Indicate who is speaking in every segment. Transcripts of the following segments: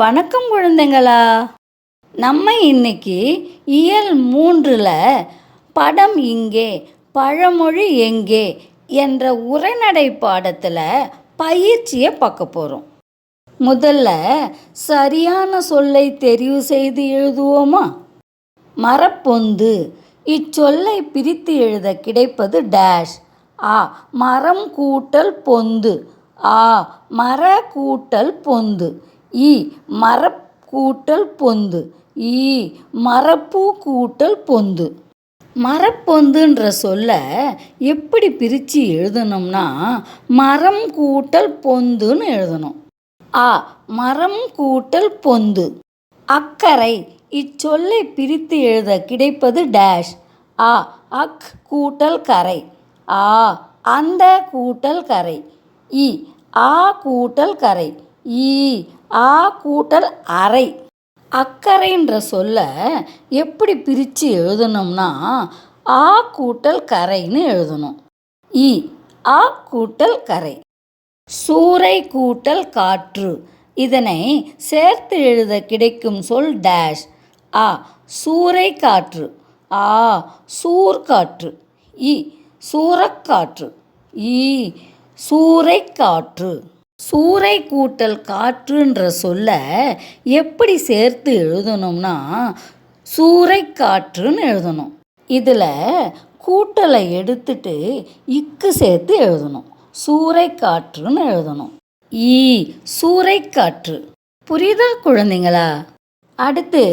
Speaker 1: வணக்கம் குழந்தைங்களா. நம்ம இன்னைக்கு இயல் 3ல் படம் இங்கே பழமொழி எங்கே என்ற உரைநடை பாடத்தில் பயிற்சியை பார்க்க போகிறோம். முதல்ல சரியான சொல்லை தெரிவு செய்து எழுதுவோமா? மரப்பொந்து. இச்சொல்லை பிரித்து எழுத கிடைப்பது டேஷ். ஆ மரம் கூட்டல் பொந்து. ஆ மர கூட்டல் பொந்து. இ மரப் கூட்டல் பொந்து. ஈ மரப்பூ கூட்டல் பொந்து. மரப்பொந்துன்ற சொல்ல எப்படி பிரித்து எழுதணும்னா மரம் கூட்டல் பொந்துன்னு எழுதணும். ஆ மரம் கூட்டல் பொந்து. அக்கரை. இச்சொல்லை பிரித்து எழுத கிடைப்பது டேஷ். ஆ அக் கூட்டல் கரை. ஆ அந்த கூட்டல் கரை. இ ஆ கூட்டல் கரை. ஈ ஆ கூட்டல் அரை. அக்கரைன்ற சொல்ல எப்படி பிரித்து எழுதணும்னா ஆ கூட்டல் கரைன்னு எழுதணும். இ ஆ கூட்டல் கரை. சூறை கூட்டல் காற்று. இதனை சேர்த்து எழுத கிடைக்கும் சொல் டேஷ். ஆ சூறை காற்று. ஆ சூர்காற்று. இ சூறக்காற்று. ஈ சூறைக்காற்று. சூறை கூட்டல் காற்றுன்ற சொல்ல எப்படி சேர்த்து எழுதணும்னா சூறைக்காற்றுன்னு எழுதணும். இதில் கூட்டலை எடுத்துட்டு இக்கு சேர்த்து எழுதணும். சூறைக்காற்றுன்னு எழுதணும். ஈ சூறைக்காற்று. புரியுதா குழந்தைங்களா? அடுத்து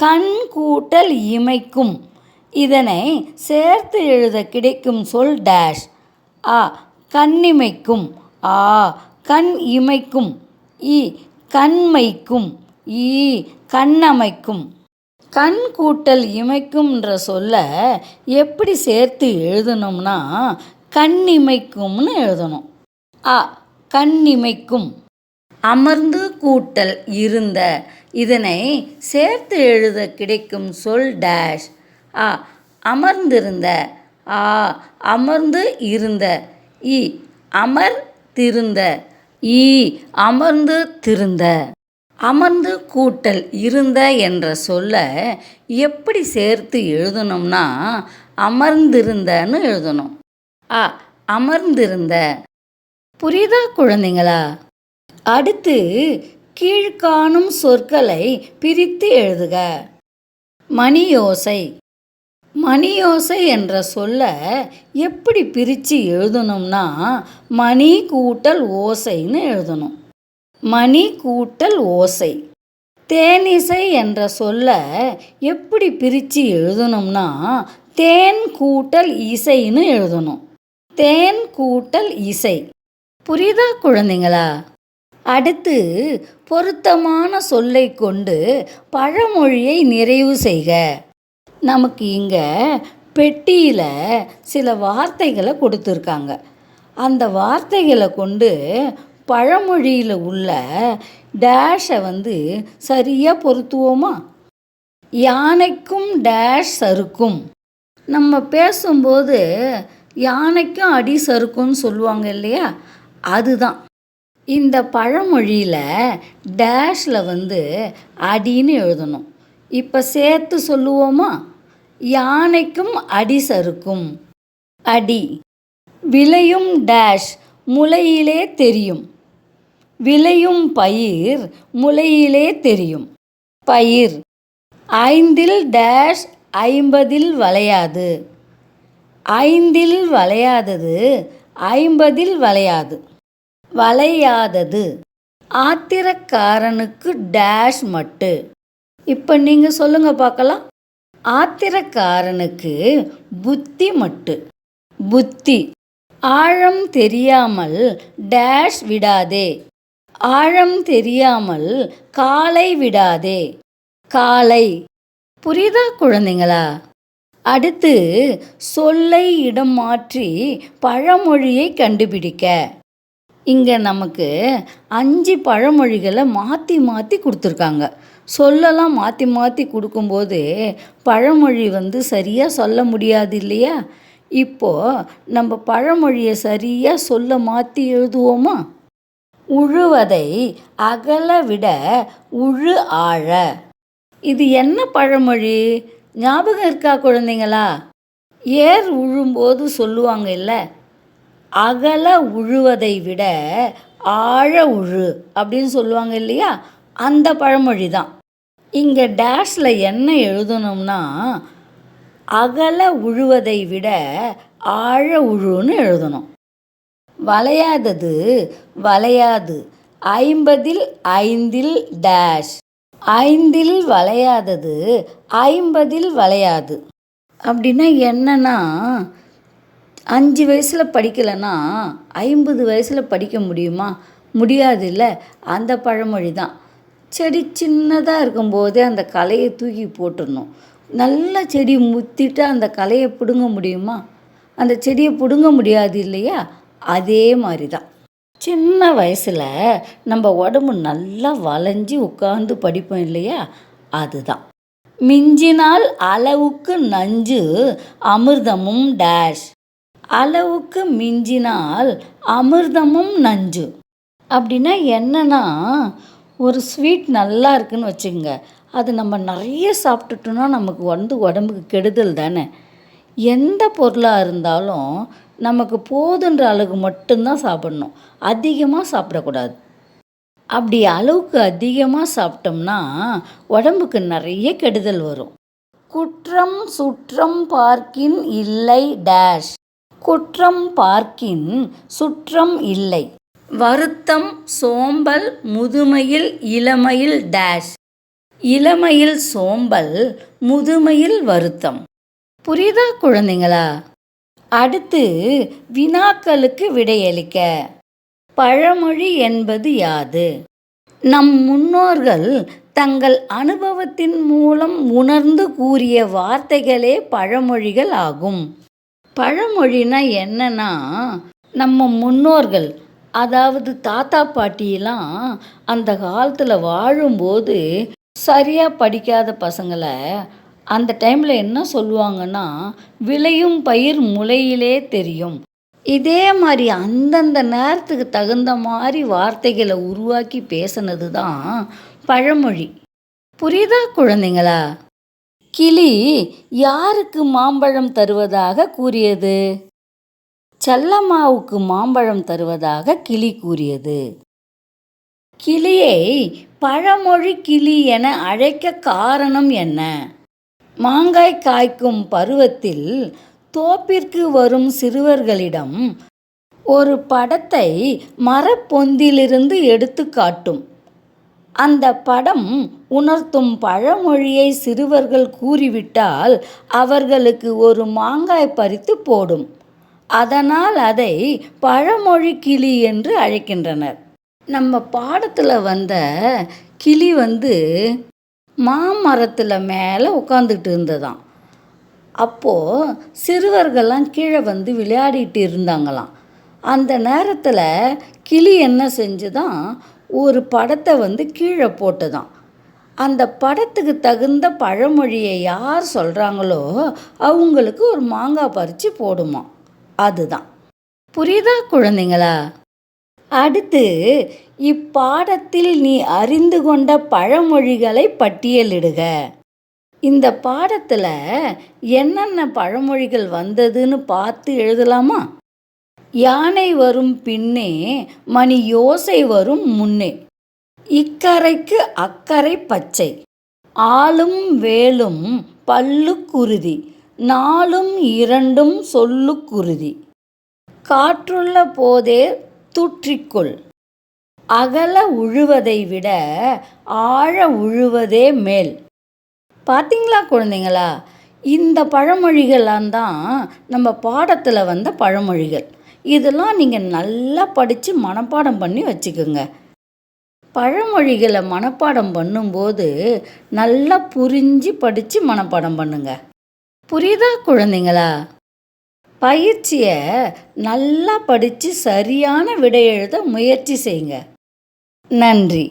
Speaker 1: கண் கூட்டல் இமைக்கும். இதனை சேர்த்து எழுத கிடைக்கும் சொல் டேஷ். ஆ கண்ணிமைக்கும். ஆ கண் இமைக்கும். இ கண்மைக்கும். ஈ கண்ணமைக்கும். கண் கூட்டல் இமைக்கும்ன்ற சொல்ல எப்படி சேர்த்து எழுதணும்னா கண்ணிமைக்கும்னு எழுதணும். ஆ கண்ணிமைக்கும். அமர்ந்து கூட்டல் இருந்த. இதனை சேர்த்து எழுத கிடைக்கும் சொல் டேஷ். ஆ அமர்ந்திருந்த. ஆ அமர்ந்து இருந்த. இ அமர் திருந்த. ஈ அமர்ந்து திருந்த. அமர்ந்து கூட்டல் இருந்த என்ற சொல்ல எப்படி சேர்த்து எழுதணும்னா அமர்ந்திருந்தன்னு எழுதணும். ஆ அமர்ந்திருந்த. புரியுதா குழந்தைங்களா? அடுத்து கீழ்காணும் சொற்களை பிரித்து எழுதுக. மணியோசை. மணியோசை என்ற சொல்ல எப்படி பிரித்து எழுதணும்னா மணி கூட்டல் ஓசைன்னு எழுதணும். மணி கூட்டல் ஓசை. தேனிசை என்ற சொல்ல எப்படி பிரித்து எழுதணும்னா தேன் கூட்டல் இசைன்னு எழுதணும். தேன் கூட்டல் இசை. புரியுதா குழந்தைங்களா? அடுத்து பொருத்தமான சொல்லை கொண்டு பழமொழியை நிறைவு செய்க. நமக்கு இங்கே பெட்டியில் சில வார்த்தைகளை கொடுத்துருக்காங்க. அந்த வார்த்தைகளை கொண்டு பழமொழியில் உள்ள டேஷை சரியாக பொருத்துவோமா? யானைக்கும் டேஷ் சறுக்கும். நம்ம பேசும்போது யானைக்கும் அடி சறுக்கும்னு சொல்லுவாங்க இல்லையா? அதுதான் இந்த பழமொழியில் டேஷில் அடின்னு எழுதணும். இப்போ சேர்த்து சொல்லுவோமா? யானைக்கும் அடி சறுக்கும். அடி. விளையும் டேஷ் முளையிலே தெரியும். விளையும் பயிர் முளையிலே தெரியும். பயிர். 5ல் டேஷ் 50ல் வளையாது. 5ல் வளையாதது 50ல் வளையாது. வளையாதது. ஆத்திரக்காரனுக்கு டேஷ் மட்டு. இப்போ நீங்கள் சொல்லுங்கள் பார்க்கலாம். ஆத்திரக்காரனுக்கு புத்தி மட்டு. புத்தி. ஆழம் தெரியாமல் டேஷ் விடாதே. ஆழம் தெரியாமல் காலை விடாதே. காலை. புரியுதா குழந்தைங்களா? அடுத்து சொல்லை இடம் மாற்றி பழமொழியை கண்டுபிடிக்க. இங்கே நமக்கு 5 பழமொழிகளை மாற்றி மாற்றி கொடுத்துருக்காங்க. சொல்லலாம் மாற்றி மாற்றி கொடுக்கும்போது பழமொழி சரியாக சொல்ல முடியாது இல்லையா? இப்போது நம்ம பழமொழியை சரியாக சொல்ல மாற்றி எழுதுவோமா? உழுவதை அகல விட உழு ஆழ. இது என்ன பழமொழி? ஞாபகம் இருக்கா குழந்தைங்களா? ஏர் உழும்போது சொல்லுவாங்க இல்லை, அகல உழுவதை விட ஆழ உழு அப்படின்னு சொல்லுவாங்க இல்லையா? அந்த பழமொழி தான். இங்கே டேஷில் என்ன எழுதணும்னா, அகல உழுவதை விட ஆழ உழுன்னு எழுதணும். வளையாதது வளையாது 50 5 டேஷ். 5 வளையாதது 50 வளையாது. அப்படின்னா என்னன்னா, 5 வயசில் படிக்கலைன்னா 50 வயசில் படிக்க முடியுமா? முடியாது இல்லை? அந்த பழமொழி தான். செடி சின்னதாக இருக்கும்போதே அந்த களையை தூக்கி போட்டுடணும். நல்ல செடி முத்திட்டு அந்த களையை பிடுங்க முடியுமா? அந்த செடியை பிடுங்க முடியாது இல்லையா? அதே மாதிரி தான் சின்ன வயசில் நம்ம உடம்பு நல்லா வளைஞ்சி உட்காந்து படிப்போம் இல்லையா? அதுதான். மிஞ்சினால் அளவுக்கு நஞ்சு அமிர்தமும் டேஷ். அளவுக்கு மிஞ்சினால் அமிர்தமும் நஞ்சு. அப்படின்னா என்னன்னா, ஒரு ஸ்வீட் நல்லா இருக்குன்னு வச்சுக்கோங்க, அது நம்ம நிறைய சாப்பிட்டுட்டோன்னா நமக்கு உடம்புக்கு கெடுதல் தானே. எந்த பொருளாக இருந்தாலும் நமக்கு போதுன்ற அளவுக்கு மட்டும்தான் சாப்பிடணும், அதிகமாக சாப்பிடக்கூடாது. அப்படி அளவுக்கு அதிகமாக சாப்பிட்டோம்னா உடம்புக்கு நிறைய கெடுதல் வரும். குற்றம் சுற்றம் பார்க்கின் இல்லை டேஷ். குற்றம் பார்க்கின் சுற்றம் இல்லை. வருத்தம் சோம்பல் முதுமையில் இளமையில் டேஷ். இளமையில் சோம்பல் முதுமையில் வருத்தம். புரியுதா குழந்தைங்களா? அடுத்து வினாக்களுக்கு விடையளிக்க. பழமொழி என்பது யாது? நம் முன்னோர்கள் தங்கள் அனுபவத்தின் மூலம் உணர்ந்து கூறிய வார்த்தைகளே பழமொழிகள் ஆகும். பழமொழினா என்னன்னா, நம்ம முன்னோர்கள், அதாவது தாத்தா பாட்டியெல்லாம் அந்த காலத்தில் வாழும்போது சரியாக படிக்காத பசங்களை அந்த டைமில் என்ன சொல்லுவாங்கன்னா, விளையும் பயிர் முளையிலே தெரியும். இதே மாதிரி அந்தந்த நேரத்துக்கு தகுந்த மாதிரி வார்த்தைகளை உருவாக்கி பேசினது தான் பழமொழி. புரியுதா குழந்தைங்களா? கிளி யாருக்கு மாம்பழம் தருவதாக கூறியது? செல்லம்மாவுக்கு மாம்பழம் தருவதாக கிளி கூறியது. கிளியை பழமொழி கிளி என அழைக்க காரணம் என்ன? மாங்காய் காய்க்கும் பருவத்தில் தோப்பிற்கு வரும் சிறுவர்களிடம் ஒரு படத்தை மரப்பொந்திலிருந்து எடுத்து காட்டும். அந்த படம் உணர்த்தும் பழமொழியை சிறுவர்கள் கூறிவிட்டால் அவர்களுக்கு ஒரு மாங்காய் பறித்து போடும். அதனால் அதை பழமொழி கிளி என்று அழைக்கின்றனர். நம்ம பாடத்தில் வந்த கிளி மாமரத்தில் மேலே உட்காந்துக்கிட்டு இருந்ததாம். அப்போது சிறுவர்கள்லாம் கீழே விளையாடிட்டு இருந்தாங்களாம். அந்த நேரத்தில் கிளி என்ன செஞ்சுதான், ஒரு படத்தை கீழே போட்டுதான். அந்த படத்துக்கு தகுந்த பழமொழியை யார் சொல்கிறாங்களோ அவங்களுக்கு ஒரு மாங்காய் பறித்து போடுமா. அதுதான். புரியுதா குழந்தைங்களா? அடுத்து இப்பாடத்தில் நீ அறிந்து கொண்ட பழமொழிகளை பட்டியலிடுக. இந்த பாடத்தில் என்னென்ன பழமொழிகள் வந்ததுன்னு பார்த்து எழுதலாமா? யானை வரும் பின்னே மணி யோசை வரும் முன்னே. இக்கரைக்கு அக்கறை பச்சை. ஆளும் வேலும் பல்லுக்குருதி. நாலும் இரண்டும் சொல்லுக்குருதி. காற்றுள்ள போதே தூற்றிக்கொள். அகல உழுவதை விட ஆழ உழுவதே மேல். பார்த்தீங்களா குழந்தைங்களா? இந்த பழமொழிகள்லாம் தான் நம்ம பாடத்தில் வந்த பழமொழிகள். இதெல்லாம் நீங்கள் நல்லா படித்து மனப்பாடம் பண்ணி வச்சுக்கோங்க. பழமொழிகளை மனப்பாடம் பண்ணும்போது நல்லா புரிஞ்சு படித்து மனப்பாடம் பண்ணுங்க. புரியுதா குழந்தைங்களா? பயிற்சியை நல்லா படித்து சரியான விடை எழுத முயற்சி செய்யுங்க. நன்றி.